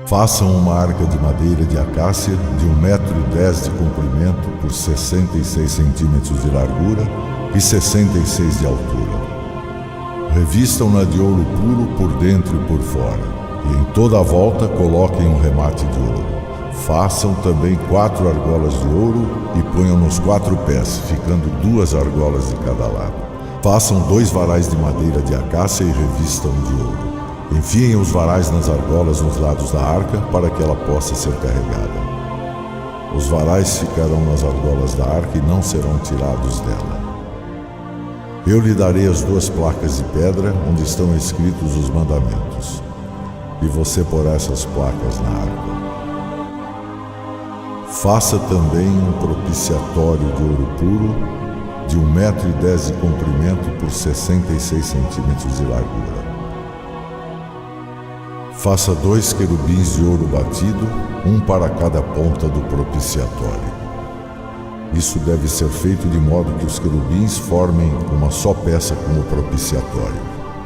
Façam uma arca de madeira de acácia de 1,10 m de comprimento por 66 centímetros de largura e 66 de altura. Revistam-na de ouro puro por dentro e por fora, e em toda a volta coloquem um remate de ouro. Façam também 4 argolas de ouro e ponham nos 4 pés, ficando 2 argolas de cada lado. Façam 2 varais de madeira de acácia e revistam de ouro. Enfiem os varais nas argolas nos lados da arca para que ela possa ser carregada. Os varais ficarão nas argolas da arca e não serão tirados dela. Eu lhe darei as 2 placas de pedra onde estão escritos os mandamentos, e você porá essas placas na arca. Faça também um propiciatório de ouro puro de 1,10 m de comprimento por 66 centímetros de largura. Faça 2 querubins de ouro batido, um para cada ponta do propiciatório. Isso deve ser feito de modo que os querubins formem uma só peça com o propiciatório.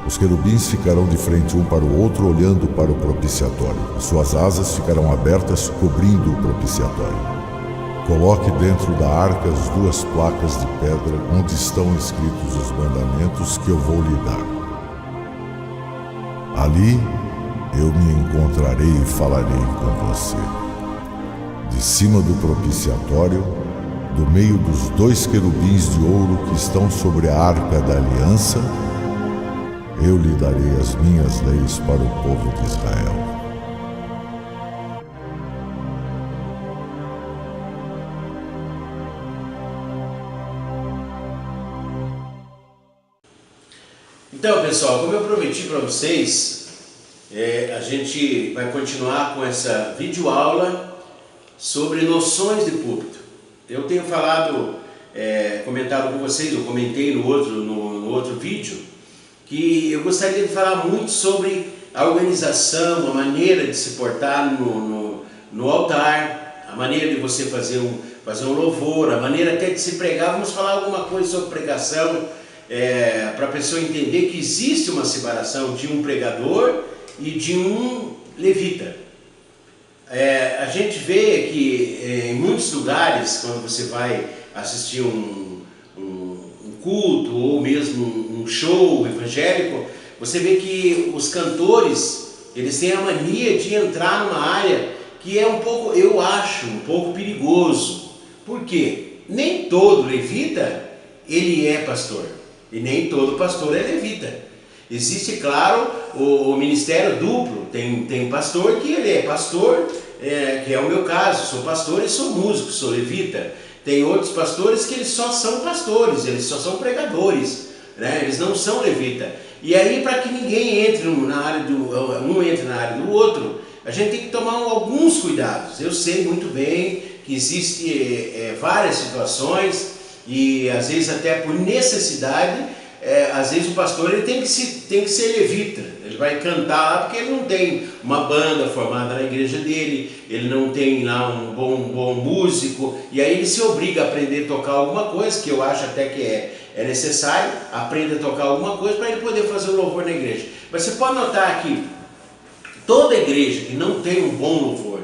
Os querubins ficarão de frente um para o outro, olhando para o propiciatório. Suas asas ficarão abertas, cobrindo o propiciatório. Coloque dentro da arca as 2 placas de pedra onde estão escritos os mandamentos que eu vou lhe dar. Ali eu me encontrarei e falarei com você. De cima do propiciatório, do meio dos 2 querubins de ouro que estão sobre a arca da aliança, eu lhe darei as minhas leis para o povo de Israel. Então, pessoal, como eu prometi para vocês, a gente vai continuar com essa videoaula sobre noções de púlpito. Eu tenho comentado com vocês, eu comentei no outro vídeo, que eu gostaria de falar muito sobre a organização, a maneira de se portar no altar, a maneira de você fazer um louvor, a maneira até de se pregar. Vamos falar alguma coisa sobre pregação, para a pessoa entender que existe uma separação de um pregador e de um levita. A gente vê que em muitos lugares, quando você vai assistir um culto ou mesmo um show evangélico, você vê que os cantores, eles têm a mania de entrar numa área que é eu acho um pouco perigoso. Por quê? Nem todo levita ele é pastor, e nem todo pastor é levita. Existe, claro, o ministério duplo. Tem pastor que ele é pastor, que é o meu caso, sou pastor e sou músico, sou levita. Tem outros pastores que eles só são pastores, eles só são pregadores, né? Eles não são levita. E aí, para que ninguém entre na área entre na área do outro, a gente tem que tomar alguns cuidados. Eu sei muito bem que existem várias situações, e às vezes até por necessidade, às vezes o pastor ele tem que ser levita. Ele vai cantar lá porque ele não tem uma banda formada na igreja dele, ele não tem lá um bom músico, e aí ele se obriga a aprender a tocar alguma coisa, que eu acho até que é necessário, aprender a tocar alguma coisa para ele poder fazer o louvor na igreja. Mas você pode notar que toda igreja que não tem um bom louvor,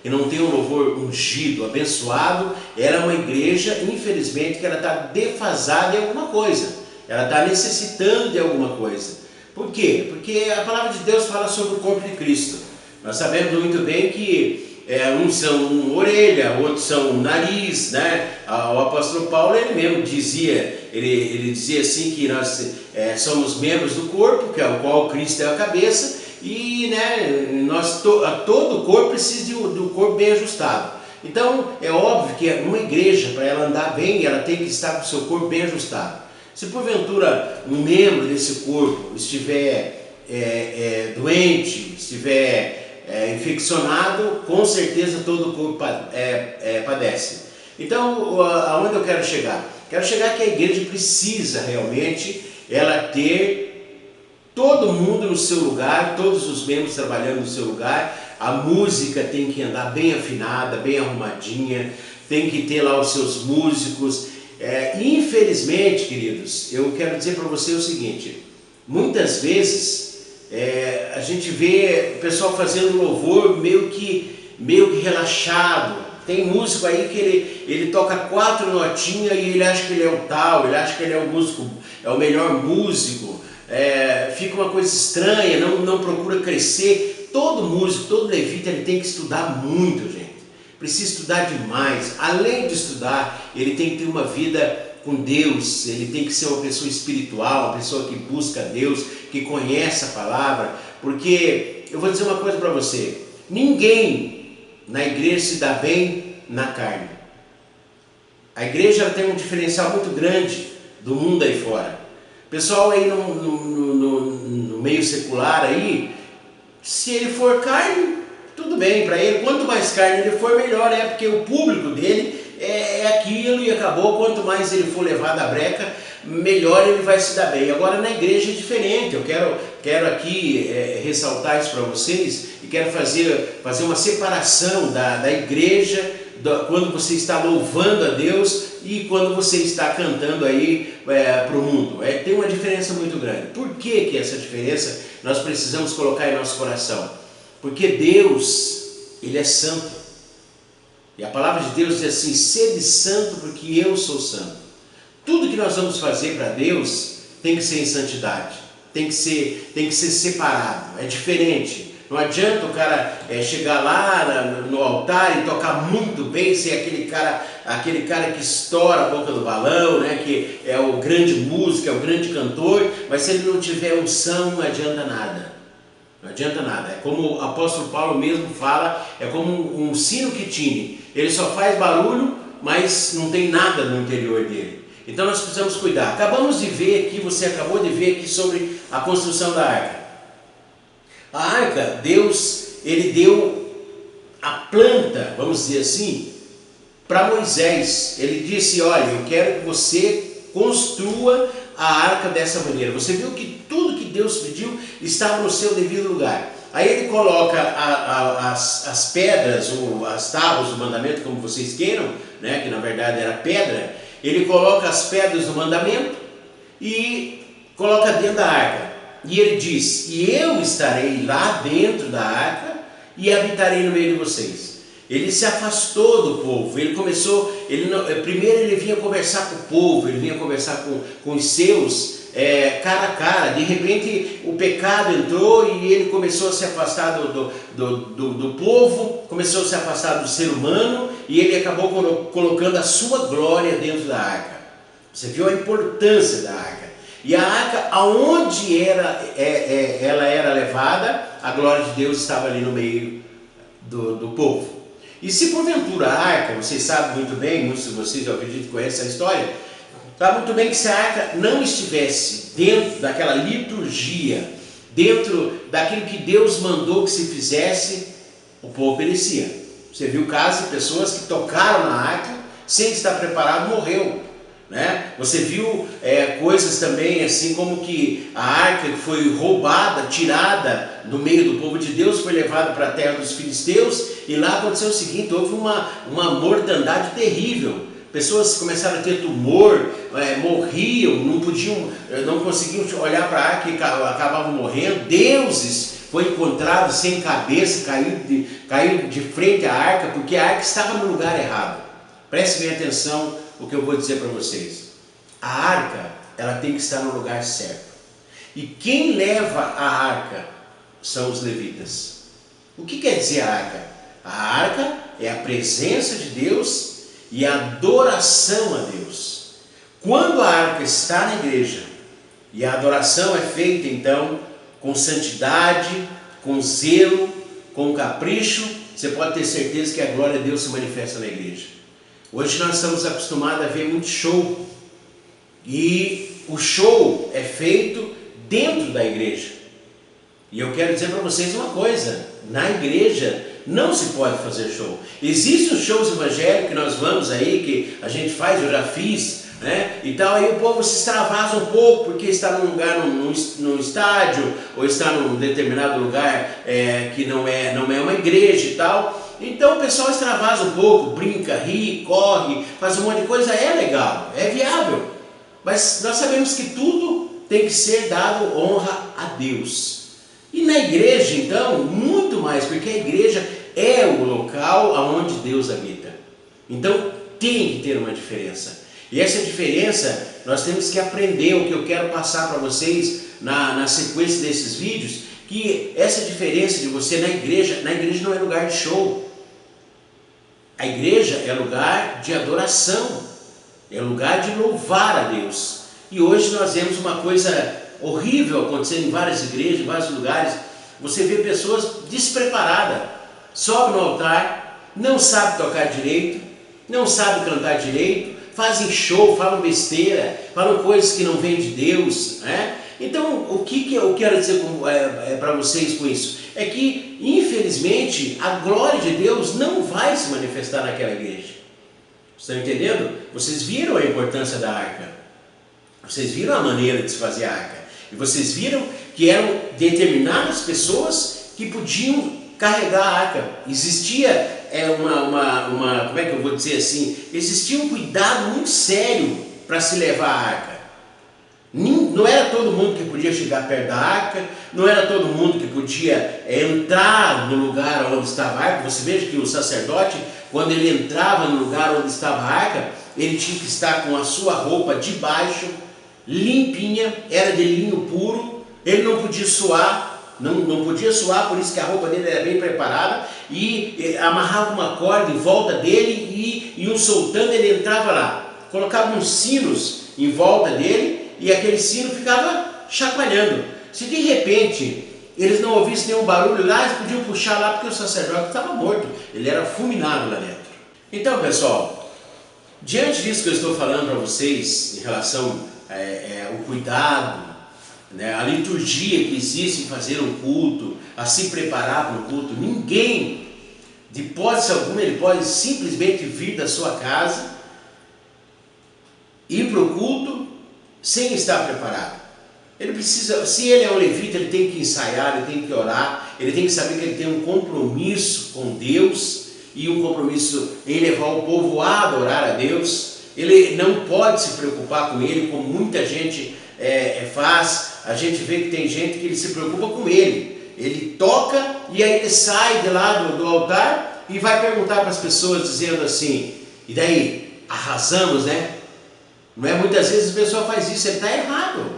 que não tem um louvor ungido, abençoado, ela é uma igreja, infelizmente, que ela está defasada em alguma coisa, ela está necessitando de alguma coisa. Por quê? Porque a palavra de Deus fala sobre o corpo de Cristo. Nós sabemos muito bem que uns são orelha, outros são nariz, né? O apóstolo Paulo, ele mesmo dizia, ele dizia assim que nós somos membros do corpo, que é o qual Cristo é a cabeça, e todo o corpo precisa do corpo bem ajustado. Então é óbvio que uma igreja, para ela andar bem, ela tem que estar com o seu corpo bem ajustado. Se porventura um membro desse corpo estiver doente, estiver infeccionado, com certeza todo o corpo padece. Então, aonde eu quero chegar? Quero chegar que a igreja precisa realmente ela ter todo mundo no seu lugar, todos os membros trabalhando no seu lugar. A música tem que andar bem afinada, bem arrumadinha, tem que ter lá os seus músicos. Infelizmente, queridos, eu quero dizer para você o seguinte: muitas vezes a gente vê o pessoal fazendo louvor meio que relaxado. Tem músico aí que ele toca 4 notinhas e ele acha que ele é o tal, ele acha que ele é o músico, é o melhor músico. Fica uma coisa estranha, não procura crescer. Todo músico, todo levita, ele tem que estudar muito, gente. Precisa estudar demais. Além de estudar, ele tem que ter uma vida com Deus, ele tem que ser uma pessoa espiritual, uma pessoa que busca Deus, que conhece a palavra. Porque eu vou dizer uma coisa para você: ninguém na igreja se dá bem na carne. A igreja tem um diferencial muito grande do mundo aí fora. Pessoal aí no meio secular aí, se ele for carne, tudo bem para ele. Quanto mais carne ele for, melhor é, porque o público dele é aquilo e acabou. Quanto mais ele for levado à breca, melhor ele vai se dar bem. Agora na igreja é diferente. Eu quero aqui ressaltar isso para vocês e quero fazer uma separação da igreja quando você está louvando a Deus e quando você está cantando aí para o mundo. Tem uma diferença muito grande. Por que essa diferença nós precisamos colocar em nosso coração? Porque Deus, Ele é santo. E a palavra de Deus diz assim: sede santo porque eu sou santo. Tudo que nós vamos fazer para Deus tem que ser em santidade, tem que ser separado, é diferente. Não adianta o cara chegar lá no altar e tocar muito bem, ser aquele cara que estoura a boca do balão, né? Que é o grande músico, é o grande cantor, mas se ele não tiver unção, não adianta nada. Não adianta nada. É como o apóstolo Paulo mesmo fala, é como um sino que tine. Ele só faz barulho, mas não tem nada no interior dele. Então nós precisamos cuidar. Você acabou de ver aqui sobre a construção da arca. A arca, Deus, Ele deu a planta, vamos dizer assim, para Moisés. Ele disse: olha, eu quero que você construa a arca dessa maneira. Você viu que tudo que Deus pediu estava no seu devido lugar. Aí ele coloca as pedras, ou as tábuas do mandamento, como vocês queiram, né, que na verdade era pedra. Ele coloca as pedras do mandamento e coloca dentro da arca. E ele diz: e eu estarei lá dentro da arca e habitarei no meio de vocês. Ele se afastou do povo. Primeiro ele vinha conversar com o povo, ele vinha conversar com os seus cara a cara. De repente o pecado entrou e ele começou a se afastar do povo, começou a se afastar do ser humano, e ele acabou colocando a sua glória dentro da arca. Você viu a importância da arca. E a arca, aonde ela era levada, a glória de Deus estava ali no meio do povo. E se porventura a arca, vocês sabem muito bem, muitos de vocês eu acredito que conhecem a história, sabe muito bem que se a arca não estivesse dentro daquela liturgia, dentro daquilo que Deus mandou que se fizesse, o povo perecia. Você viu casos de pessoas que tocaram na arca sem estar preparado, morreu. Né? Você viu coisas também assim como que a arca foi roubada, tirada do meio do povo de Deus, foi levada para a terra dos filisteus, e lá aconteceu o seguinte: houve uma mortandade terrível. Pessoas começaram a ter tumor, morriam, não conseguiam olhar para a arca e acabavam morrendo. Deuses foi encontrado sem cabeça, caiu de frente à arca, porque a arca estava no lugar errado. Preste bem atenção o que eu vou dizer para vocês. A arca, ela tem que estar no lugar certo. E quem leva a arca são os levitas. O que quer dizer a arca? A arca é a presença de Deus e a adoração a Deus. Quando a arca está na igreja e a adoração é feita então com santidade, com zelo, com capricho, você pode ter certeza que a glória de Deus se manifesta na igreja. Hoje nós estamos acostumados a ver muito show, e o show é feito dentro da igreja. E eu quero dizer para vocês uma coisa: na igreja não se pode fazer show. Existem os shows evangélicos que nós vamos aí, que a gente faz, eu já fiz, né? Então aí o povo se extravasa um pouco, porque está num lugar, num estádio, ou está num determinado lugar que não é uma igreja e tal. Então o pessoal extravasa um pouco, brinca, ri, corre, faz um monte de coisa. É legal, é viável, mas nós sabemos que tudo tem que ser dado honra a Deus. E na igreja, então, muito mais, porque a igreja é o local onde Deus habita. Então, tem que ter uma diferença. E essa diferença, nós temos que aprender. O que eu quero passar para vocês na sequência desses vídeos, que essa diferença de você na igreja não é lugar de show. A igreja é lugar de adoração, é lugar de louvar a Deus. E hoje nós vemos uma coisa horrível acontecendo em várias igrejas, em vários lugares. Você vê pessoas despreparadas, sobe no altar, não sabe tocar direito, não sabe cantar direito, fazem show, falam besteira, falam coisas que não vêm de Deus, né? Então, o que eu quero dizer para vocês com isso? É que, infelizmente, a glória de Deus não vai se manifestar naquela igreja. Estão entendendo? Vocês viram a importância da arca. Vocês viram a maneira de se fazer a arca. E vocês viram que eram determinadas pessoas que podiam carregar a arca. Existia como é que eu vou dizer assim? Existia um cuidado muito sério para se levar a arca. Não era todo mundo que podia chegar perto da arca, não era todo mundo que podia entrar no lugar onde estava a arca. Você veja que o sacerdote, quando ele entrava no lugar onde estava a arca, ele tinha que estar com a sua roupa de baixo, limpinha, era de linho puro, ele não podia suar, não podia suar, por isso que a roupa dele era bem preparada, e amarrava uma corda em volta dele e um soltando, ele entrava lá, colocava uns sinos em volta dele, e aquele sino ficava chacoalhando. Se de repente eles não ouvissem nenhum barulho lá, eles podiam puxar lá, porque o sacerdote estava morto, ele era fulminado lá dentro. Então, pessoal, diante disso que eu estou falando para vocês, em relação ao cuidado, né, a liturgia que existe em fazer um culto, a se preparar para um culto, ninguém, de hipótese alguma, ele pode simplesmente vir da sua casa, ir para o culto, sem estar preparado. Ele precisa, se ele é um levita, ele tem que ensaiar, ele tem que orar, ele tem que saber que ele tem um compromisso com Deus e um compromisso em levar o povo a adorar a Deus. Ele não pode se preocupar com ele, como muita gente faz. A gente vê que tem gente que ele se preocupa com ele. Ele toca e aí ele sai de lá do altar e vai perguntar para as pessoas, dizendo assim: e daí, arrasamos, né? Não é? Muitas vezes a pessoa faz isso, ele está errado.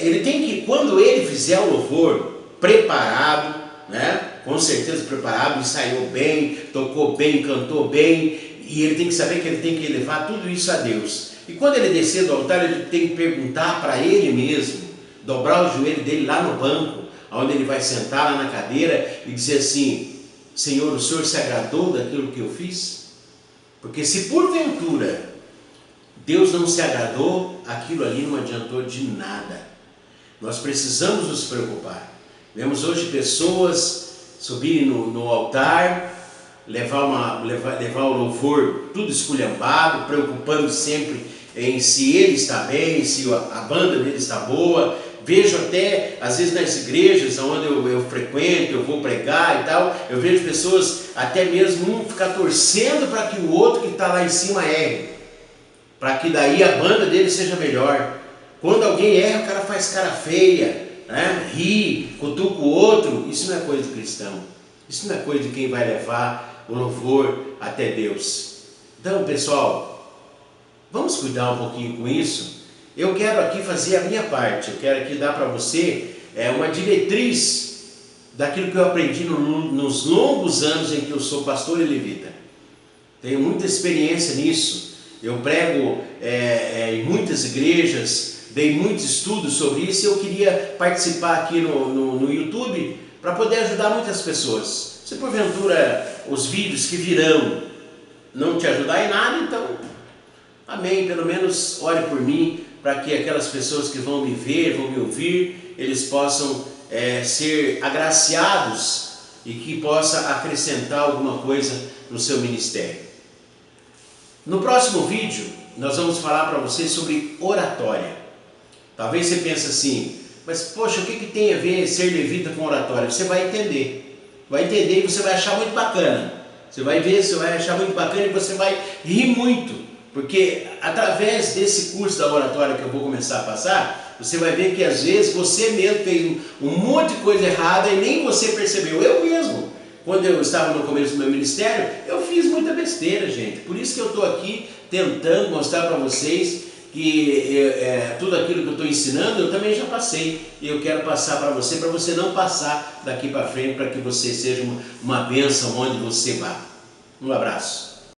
Ele tem que, quando ele fizer o louvor preparado, né? Com certeza preparado, ensaiou bem, tocou bem, cantou bem, e ele tem que saber que ele tem que levar tudo isso a Deus. E quando ele descer do altar, ele tem que perguntar para ele mesmo, dobrar o joelho dele lá no banco, onde ele vai sentar lá na cadeira e dizer assim: Senhor, o Senhor se agradou daquilo que eu fiz? Porque se porventura Deus não se agradou, aquilo ali não adiantou de nada. Nós precisamos nos preocupar. Vemos hoje pessoas subirem no altar, levar o louvor tudo esculhambado, preocupando sempre em se ele está bem, se a banda dele está boa. Vejo até, às vezes nas igrejas onde eu frequento, eu vou pregar e tal, eu vejo pessoas até mesmo um ficar torcendo para que o outro que está lá em cima erre, para que daí a banda dele seja melhor. Quando alguém erra, o cara faz cara feia, né? Ri, cutuca o outro. Isso não é coisa de cristão. Isso não é coisa de quem vai levar o louvor até Deus. Então, pessoal, vamos cuidar um pouquinho com isso. Eu quero aqui fazer a minha parte. Eu quero aqui dar para você uma diretriz daquilo que eu aprendi nos longos anos em que eu sou pastor e levita. Tenho muita experiência nisso. Eu prego em muitas igrejas, dei muitos estudos sobre isso, e eu queria participar aqui no YouTube para poder ajudar muitas pessoas. Se porventura os vídeos que virão não te ajudar em nada, então, amém, pelo menos ore por mim, para que aquelas pessoas que vão me ver, vão me ouvir, eles possam ser agraciados e que possa acrescentar alguma coisa no seu ministério. No próximo vídeo, nós vamos falar para você sobre oratória. Talvez você pense assim: mas poxa, o que tem a ver ser levita com oratória? Você vai entender e você vai achar muito bacana. Você vai ver, você vai achar muito bacana e você vai rir muito, porque através desse curso da oratória que eu vou começar a passar, Você vai ver que às vezes você mesmo fez um monte de coisa errada e nem você percebeu. Eu mesmo, quando eu estava no começo do meu ministério, eu fiz muita besteira, gente. Por isso que eu estou aqui tentando mostrar para vocês que tudo aquilo que eu estou ensinando eu também já passei. E eu quero passar para você não passar daqui para frente, para que você seja uma bênção onde você vá. Um abraço.